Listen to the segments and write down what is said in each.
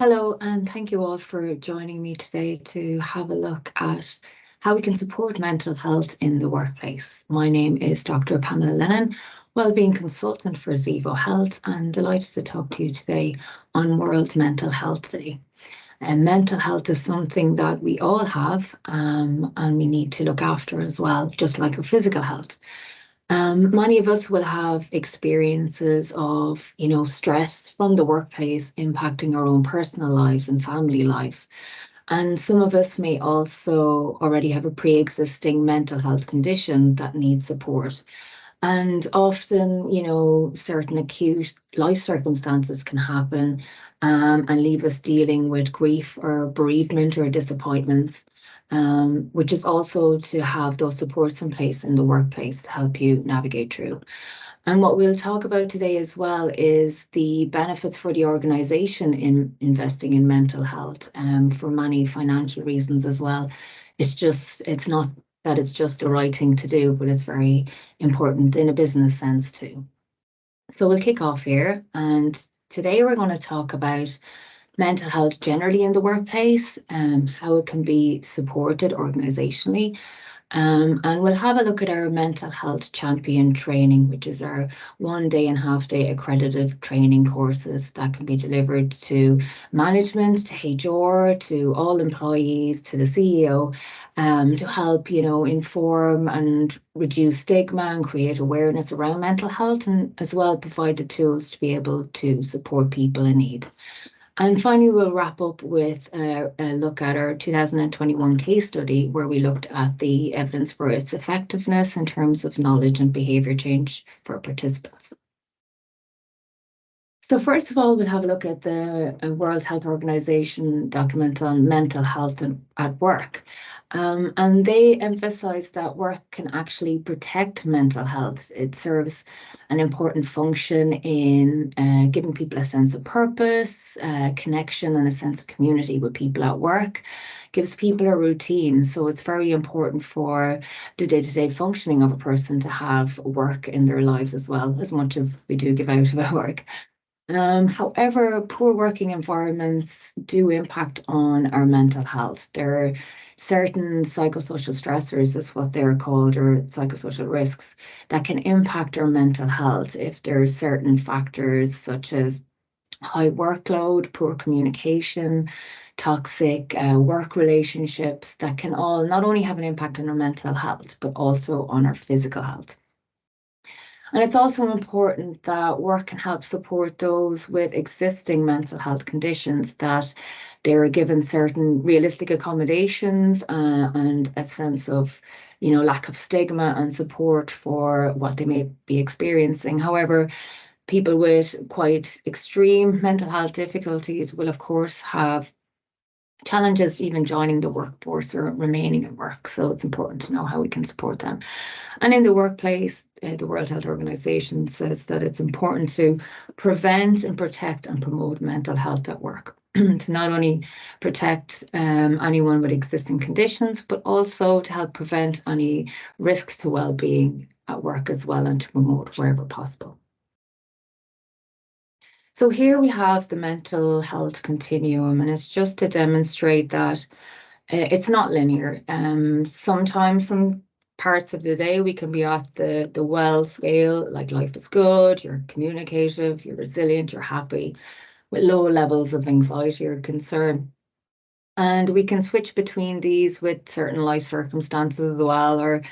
Hello, and thank you all for joining me today to have a look at how we can support mental health in the workplace. My name is Dr. Pamela Lennon, Wellbeing Consultant for Zevo Health, and delighted to talk to you today on World Mental Health Day. And mental health is something that we all have, and we need to look after as well, just like our physical health. Many of us will have experiences of, stress from the workplace impacting our own personal lives and family lives. And some of us may also already have a pre-existing mental health condition that needs support. And often, certain acute life circumstances can happen and leave us dealing with grief or bereavement or disappointments, which is also to have those supports in place in the workplace to help you navigate through. And what we'll talk about today as well is the benefits for the organization in investing in mental health, for many financial reasons as well. It's not that it's just the right thing to do, but it's very important in a business sense too. So we'll kick off here, and today we're going to talk about mental health generally in the workplace, how it can be supported organizationally. And we'll have a look at our mental health champion training, which is our 1 day and half day accredited training courses that can be delivered to management, to HR, to all employees, to the CEO, to help, inform and reduce stigma and create awareness around mental health, and as well provide the tools to be able to support people in need. And finally, we'll wrap up with a look at our 2021 case study, where we looked at the evidence for its effectiveness in terms of knowledge and behaviour change for participants. So first of all, we'll have a look at the World Health Organization document on mental health at work. And they emphasize that work can actually protect mental health. It serves an important function in giving people a sense of purpose, connection, and a sense of community with people at work. Gives people a routine. So it's very important for the day-to-day functioning of a person to have work in their lives as well, as much as we do give out about work. However, poor working environments do impact on our mental health. There are certain psychosocial stressors, is what they're called, or psychosocial risks that can impact our mental health if there are certain factors such as high workload, poor communication, toxic work relationships that can all not only have an impact on our mental health, but also on our physical health. And it's also important that work can help support those with existing mental health conditions, that they're given certain realistic accommodations and a sense of, lack of stigma and support for what they may be experiencing. However, people with quite extreme mental health difficulties will, of course, have challenges even joining the workforce or remaining at work. So it's important to know how we can support them. And in the workplace, the World Health Organization says that it's important to prevent and protect and promote mental health at work, to not only protect anyone with existing conditions, but also to help prevent any risks to well-being at work as well, and to promote wherever possible. So here we have the mental health continuum, and it's just to demonstrate that it's not linear. Sometimes some parts of the day we can be at the well scale, like life is good, you're communicative, you're resilient, you're happy, with low levels of anxiety or concern. And we can switch between these with certain life circumstances as well, or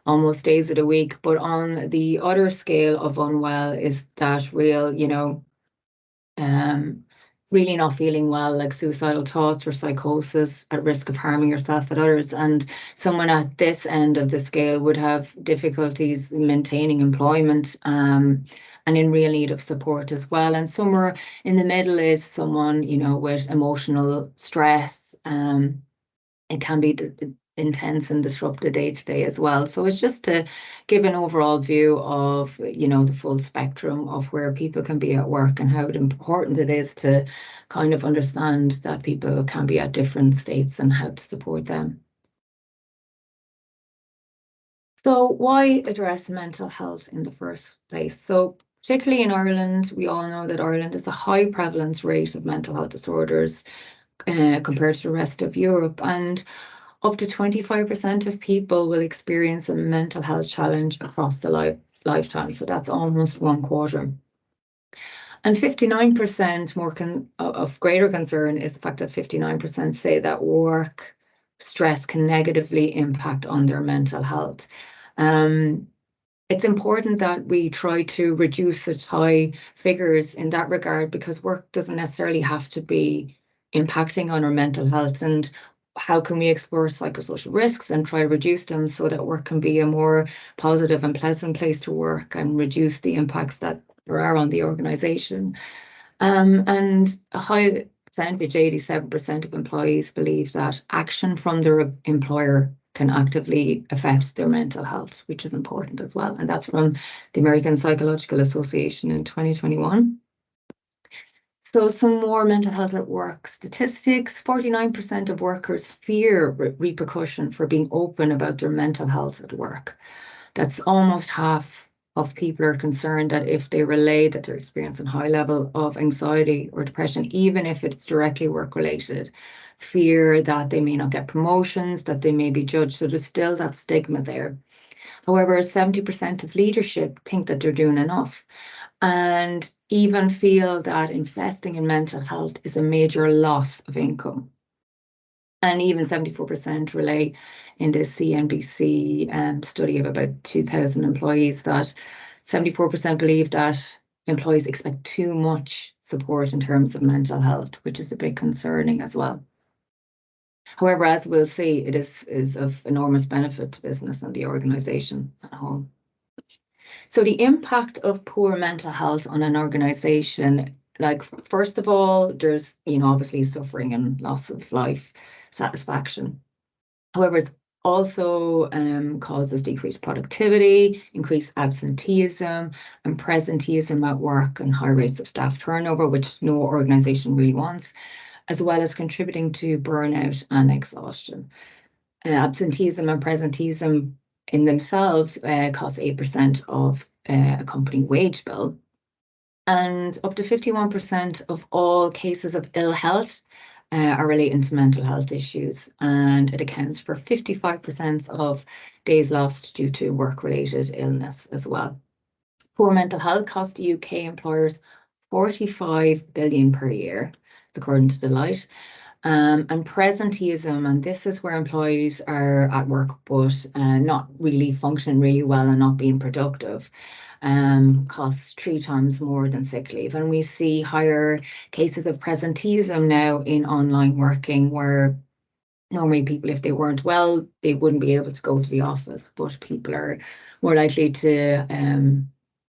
almost days of the week. But on the other scale of unwell is that real, really not feeling well, like suicidal thoughts or psychosis, at risk of harming yourself and others. And someone at this end of the scale would have difficulties maintaining employment and in real need of support as well. And somewhere in the middle is someone, with emotional stress. It can be intense and disrupt the day-to-day as well. So it's just to give an overall view of, the full spectrum of where people can be at work and how important it is to kind of understand that people can be at different states and how to support them. So why address mental health in the first place? So particularly in Ireland. We all know that Ireland has a high prevalence rate of mental health disorders compared to the rest of Europe. And up to 25% of people will experience a mental health challenge across the lifetime. So that's almost 1/4. And 59% of greater concern is the fact that 59% say that work stress can negatively impact on their mental health. It's important that we try to reduce such high figures in that regard, because work doesn't necessarily have to be impacting on our mental health. And how can we explore psychosocial risks and try to reduce them so that work can be a more positive and pleasant place to work and reduce the impacts that there are on the organisation. And a high percentage, 87% of employees believe that action from their employer can actively affect their mental health, which is important as well. And that's from the American Psychological Association in 2021. So some more mental health at work statistics. 49% of workers fear repercussion for being open about their mental health at work. That's almost half of people are concerned that if they relay that they're experiencing a high level of anxiety or depression, even if it's directly work related, fear that they may not get promotions, that they may be judged. So there's still that stigma there. However, 70% of leadership think that they're doing enough and even feel that investing in mental health is a major loss of income. And even 74% relay in this CNBC study of about 2,000 employees that 74% believe that employees expect too much support in terms of mental health, which is a bit concerning as well. However, as we'll see, it is of enormous benefit to business and the organisation at whole. So the impact of poor mental health on an organisation, like first of all, there's obviously suffering and loss of life satisfaction. However, it also causes decreased productivity, increased absenteeism and presenteeism at work, and high rates of staff turnover, which no organisation really wants, as well as contributing to burnout and exhaustion. Absenteeism and presenteeism in themselves cost 8% of a company wage bill. And up to 51% of all cases of ill health are relating to mental health issues, and it accounts for 55% of days lost due to work-related illness as well. Poor mental health costs the UK employers 45 billion per year. It's according to Deloitte. And presenteeism, and this is where employees are at work but not really functioning really well and not being productive, costs 3 times more than sick leave. And we see higher cases of presenteeism now in online working, where normally people, if they weren't well, they wouldn't be able to go to the office, but people are more likely to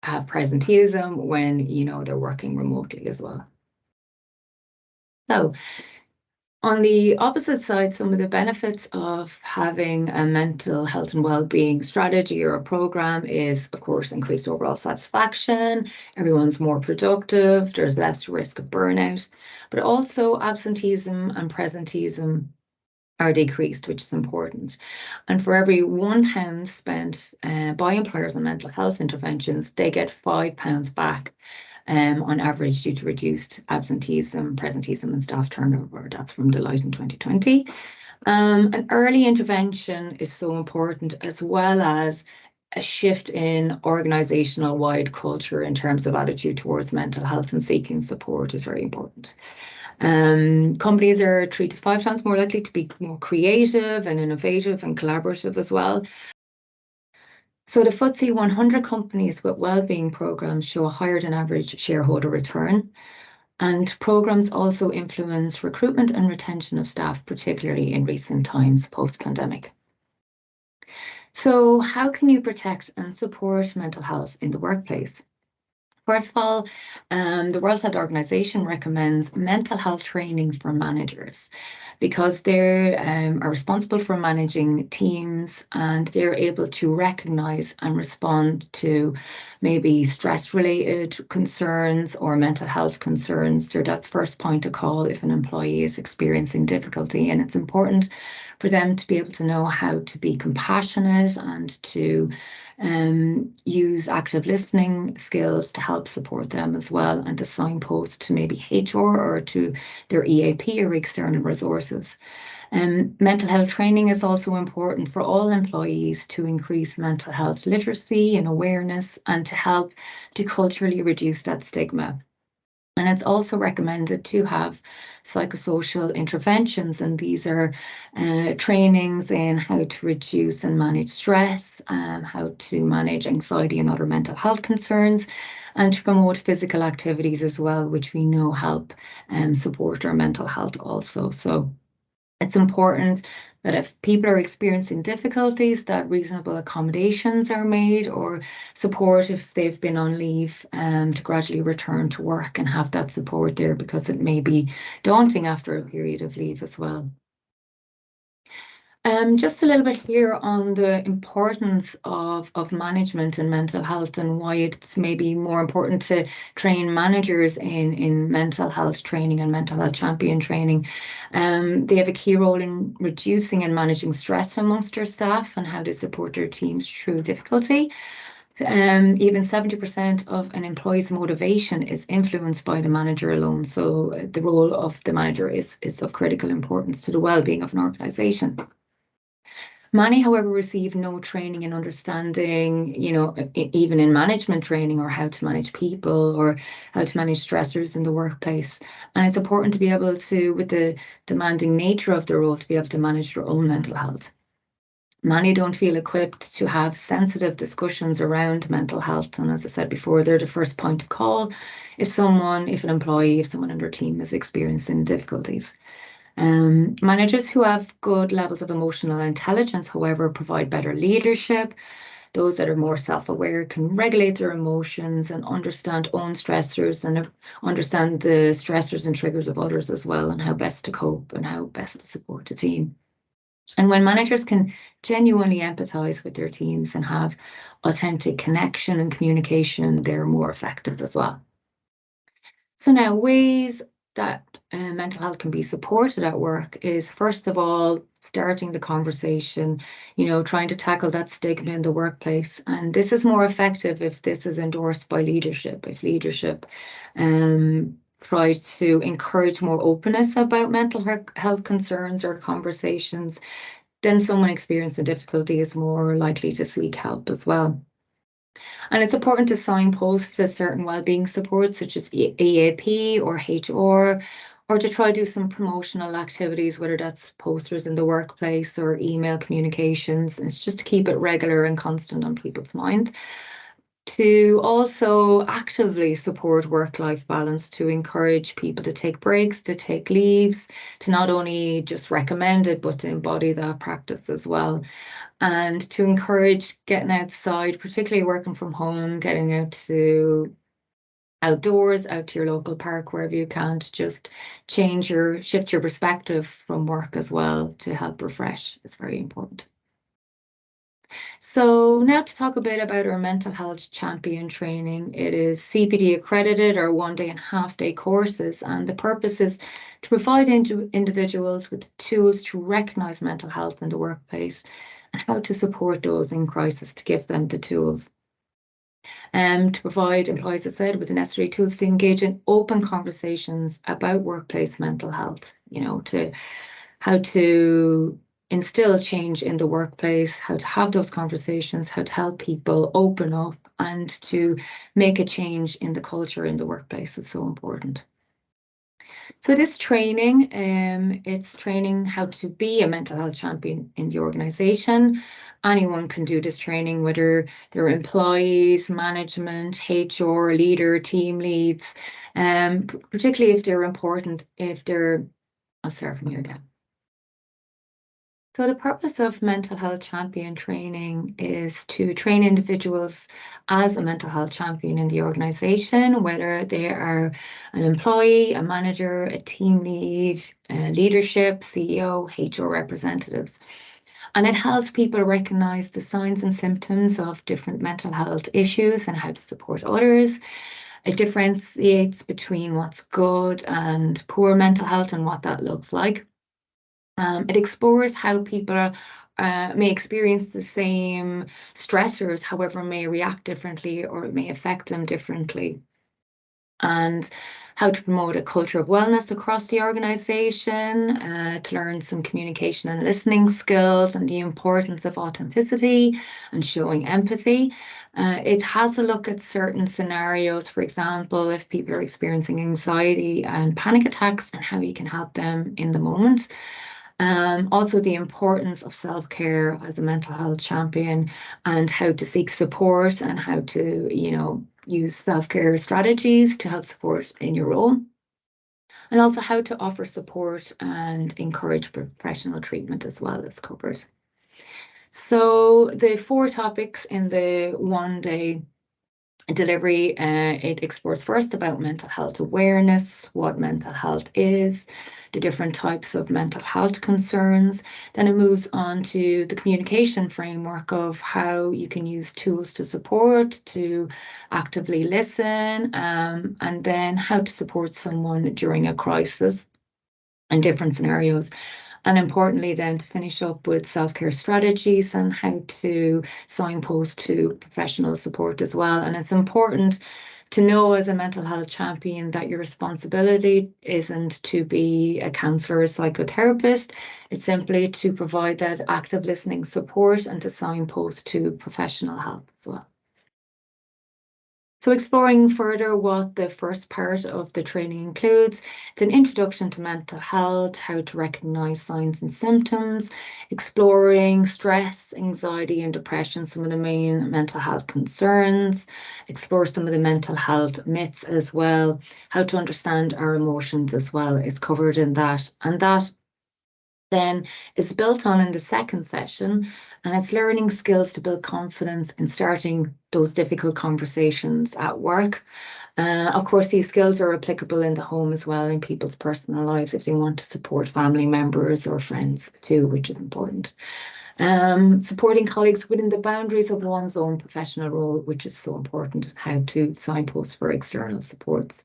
have presenteeism when they're working remotely as well. So on the opposite side, some of the benefits of having a mental health and well-being strategy or a program is, of course, increased overall satisfaction. Everyone's more productive. There's less risk of burnout, but also absenteeism and presenteeism are decreased, which is important. And for every £1 spent by employers on mental health interventions, they get £5 back on average due to reduced absenteeism, presenteeism and staff turnover. That's from Deloitte in 2020. And early intervention is so important, as well as a shift in organisational wide culture in terms of attitude towards mental health, and seeking support is very important. Companies are 3 to 5 times more likely to be more creative and innovative and collaborative as well. So the FTSE 100 companies with wellbeing programs show a higher than average shareholder return, and programs also influence recruitment and retention of staff, particularly in recent times post-pandemic. So how can you protect and support mental health in the workplace? First of all, the World Health Organization recommends mental health training for managers, because they are responsible for managing teams, and they're able to recognize and respond to maybe stress-related concerns or mental health concerns. They're that first point of call if an employee is experiencing difficulty, and it's important for them to be able to know how to be compassionate and to use active listening skills to help support them as well, and to signpost to maybe HR or to their EAP or external resources. Mental health training is also important for all employees to increase mental health literacy and awareness and to help to culturally reduce that stigma. And it's also recommended to have psychosocial interventions, and these are trainings in how to reduce and manage stress, how to manage anxiety and other mental health concerns, and to promote physical activities as well, which we know help support our mental health also. So it's important that if people are experiencing difficulties, that reasonable accommodations are made, or support if they've been on leave to gradually return to work and have that support there, because it may be daunting after a period of leave as well. Just a little bit here on the importance of management and mental health, and why it's maybe more important to train managers in mental health training and mental health champion training. They have a key role in reducing and managing stress amongst their staff and how to support their teams through difficulty. Even 70% of an employee's motivation is influenced by the manager alone. So the role of the manager is of critical importance to the well-being of an organisation. Many, however, receive no training in understanding, even in management training, or how to manage people or how to manage stressors in the workplace. And it's important to be able to, with the demanding nature of the role, to be able to manage their own mental health. Many don't feel equipped to have sensitive discussions around mental health. And as I said before, they're the first point of call if an employee, if someone in their team is experiencing difficulties. Managers who have good levels of emotional intelligence, however, provide better leadership. Those that are more self-aware can regulate their emotions and understand own stressors, and understand the stressors and triggers of others as well, and how best to cope and how best to support a team. And when managers can genuinely empathize with their teams and have authentic connection and communication, they're more effective as well. So now, ways that mental health can be supported at work is, first of all, starting the conversation, trying to tackle that stigma in the workplace. And this is more effective if this is endorsed by leadership, if leadership tries to encourage more openness about mental health concerns or conversations, then someone experiencing difficulty is more likely to seek help as well. And it's important to signpost to certain wellbeing supports such as EAP or HR, or to try to do some promotional activities, whether that's posters in the workplace or email communications. And it's just to keep it regular and constant on people's mind. To also actively support work-life balance, to encourage people to take breaks, to take leaves, to not only just recommend it, but to embody that practice as well. And to encourage getting outside, particularly working from home, getting out to outdoors, out to your local park, wherever you can, to just shift your perspective from work as well, to help refresh. It's very important. So now to talk a bit about our mental health champion training. It is CPD accredited, or 1 day and a half day courses, and the purpose is to provide individuals with tools to recognise mental health in the workplace and how to support those in crisis, to give them the tools. To provide employees, as I said, with the necessary tools to engage in open conversations about workplace mental health, to how to instill change in the workplace, how to have those conversations, how to help people open up, and to make a change in the culture in the workplace is so important. So this training, it's training how to be a mental health champion in the organisation. Anyone can do this training, whether they're employees, management, HR, leader, team leads, particularly if they're important, I'll start from here again. So the purpose of mental health champion training is to train individuals as a mental health champion in the organisation, whether they are an employee, a manager, a team lead, leadership, CEO, HR representatives. And it helps people recognise the signs and symptoms of different mental health issues and how to support others. It differentiates between what's good and poor mental health and what that looks like. It explores how people may experience the same stressors, however, may react differently or it may affect them differently, and how to promote a culture of wellness across the organization, to learn some communication and listening skills and the importance of authenticity and showing empathy. It has a look at certain scenarios, for example, if people are experiencing anxiety and panic attacks and how you can help them in the moment. Also, the importance of self-care as a mental health champion and how to seek support and how to, use self-care strategies to help support in your role. And also how to offer support and encourage professional treatment as well as covered. So the 4 topics in the 1-day delivery, it explores first about mental health awareness, what mental health is, the different types of mental health concerns. Then it moves on to the communication framework of how you can use tools to support, to actively listen, and then how to support someone during a crisis and different scenarios. And importantly, then to finish up with self-care strategies and how to signpost to professional support as well. And it's important to know as a mental health champion that your responsibility isn't to be a counsellor or psychotherapist. It's simply to provide that active listening support and to signpost to professional help as well. So exploring further what the first part of the training includes, it's an introduction to mental health, how to recognise signs and symptoms, exploring stress, anxiety and depression, some of the main mental health concerns, explore some of the mental health myths as well, how to understand our emotions as well is covered in that. And that then is built on in the second session, and it's learning skills to build confidence in starting those difficult conversations at work. Of course, these skills are applicable in the home as well, in people's personal lives, if they want to support family members or friends too, which is important. Supporting colleagues within the boundaries of one's own professional role, which is so important, how to signpost for external supports.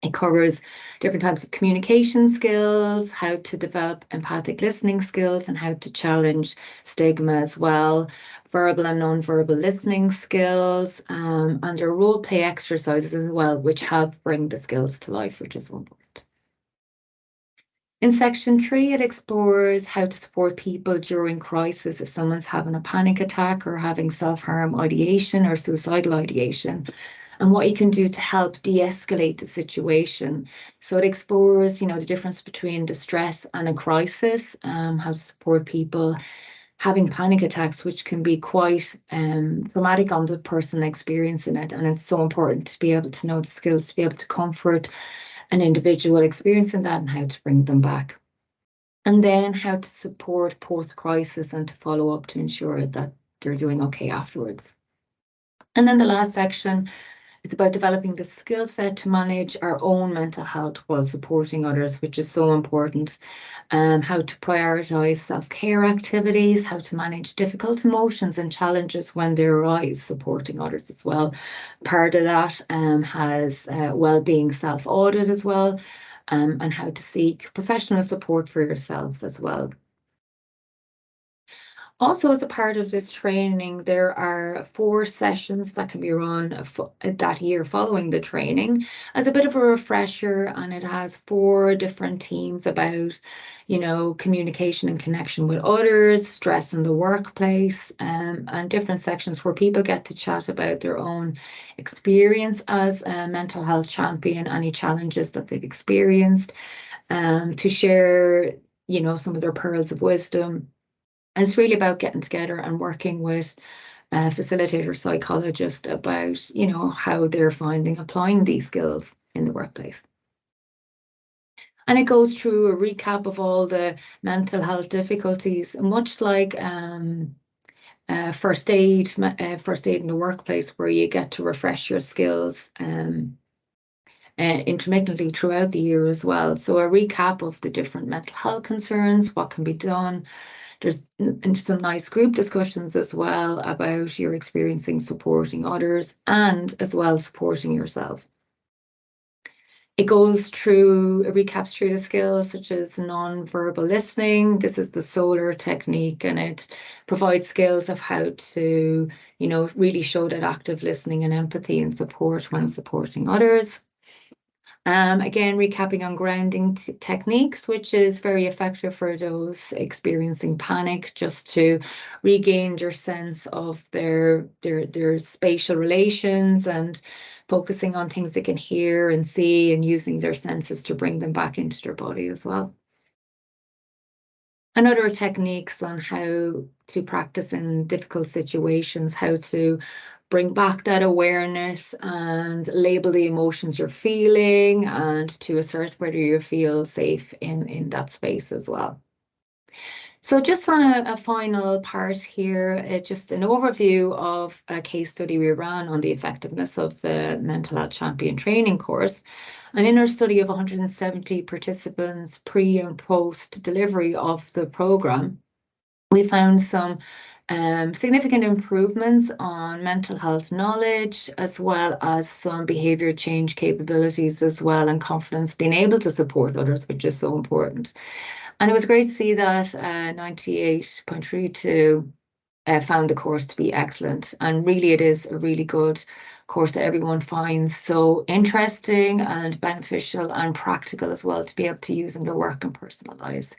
It covers different types of communication skills, how to develop empathic listening skills, and how to challenge stigma as well, verbal and non-verbal listening skills, and there are role play exercises as well, which help bring the skills to life, which is so important. In section 3, it explores how to support people during crisis if someone's having a panic attack or having self-harm ideation or suicidal ideation, and what you can do to help de-escalate the situation. So it explores, the difference between distress and a crisis, how to support people having panic attacks, which can be quite traumatic on the person experiencing it. And it's so important to be able to know the skills to be able to comfort an individual experiencing that and how to bring them back. And then how to support post-crisis and to follow up to ensure that they're doing okay afterwards. And then the last section, it's about developing the skill set to manage our own mental health while supporting others, which is so important. How to prioritise self-care activities, how to manage difficult emotions and challenges when they arise, supporting others as well. Part of that has wellbeing self-audit as well, and how to seek professional support for yourself as well. Also, as a part of this training, there are 4 sessions that can be run that year following the training as a bit of a refresher, and it has 4 different themes about, communication and connection with others, stress in the workplace, and different sections where people get to chat about their own experience as a mental health champion, any challenges that they've experienced, to share, some of their pearls of wisdom. And it's really about getting together and working with a facilitator psychologist about, how they're finding applying these skills in the workplace. And it goes through a recap of all the mental health difficulties, much like first aid in the workplace, where you get to refresh your skills intermittently throughout the year as well. So a recap of the different mental health concerns, what can be done. There's some nice group discussions as well about your experiencing supporting others and as well supporting yourself. It goes through, it recaps through the skills such as non-verbal listening. This is the SOLAR technique, and it provides skills of how to, really show that active listening and empathy and support when supporting others. Again, recapping on grounding techniques, which is very effective for those experiencing panic, just to regain their sense of their spatial relations and focusing on things they can hear and see and using their senses to bring them back into their body as well. And other techniques on how to practice in difficult situations, how to bring back that awareness and label the emotions you're feeling and to assert whether you feel safe in that space as well. So just on a final part here, just an overview of a case study we ran on the effectiveness of the Mental Health Champion training course. And in our study of 170 participants pre and post delivery of the program, we found some significant improvements on mental health knowledge, as well as some behavior change capabilities as well, and confidence being able to support others, which is so important. And it was great to see that 98.32 found the course to be excellent. And really, it is a really good course that everyone finds so interesting and beneficial and practical as well to be able to use in their work and personal lives.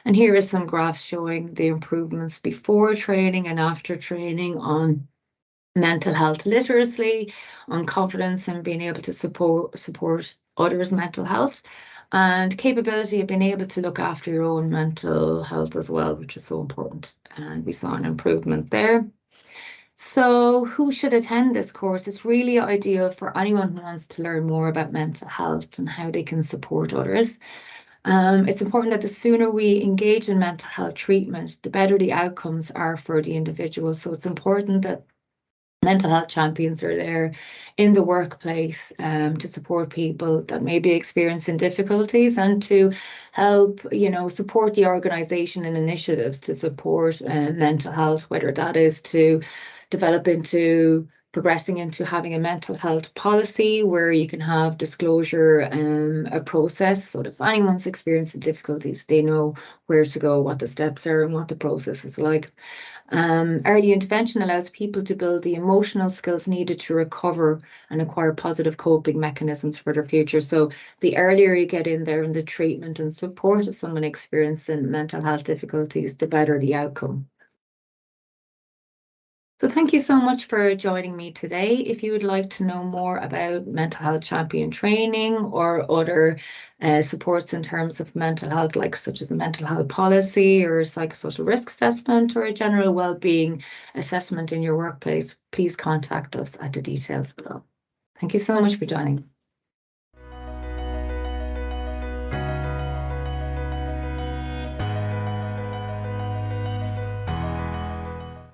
And here is some graphs showing the improvements before training and after training on mental health literacy, on confidence and being able to support others' mental health, and capability of being able to look after your own mental health as well, which is so important. And we saw an improvement there. So who should attend this course? It's really ideal for anyone who wants to learn more about mental health and how they can support others. It's important that the sooner we engage in mental health treatment, the better the outcomes are for the individual. So it's important that mental health champions are there in the workplace to support people that may be experiencing difficulties and to help, support the organisation and initiatives to support mental health, whether that is to develop into progressing into having a mental health policy where you can have disclosure, a process, so that if anyone's experiencing difficulties, they know where to go, what the steps are and what the process is like. Early intervention allows people to build the emotional skills needed to recover and acquire positive coping mechanisms for their future. So the earlier you get in there in the treatment and support of someone experiencing mental health difficulties, the better the outcome. So thank you so much for joining me today. If you would like to know more about mental health champion training or other supports in terms of mental health, like such as a mental health policy or psychosocial risk assessment or a general well-being assessment in your workplace, please contact us at the details below. Thank you so much for joining.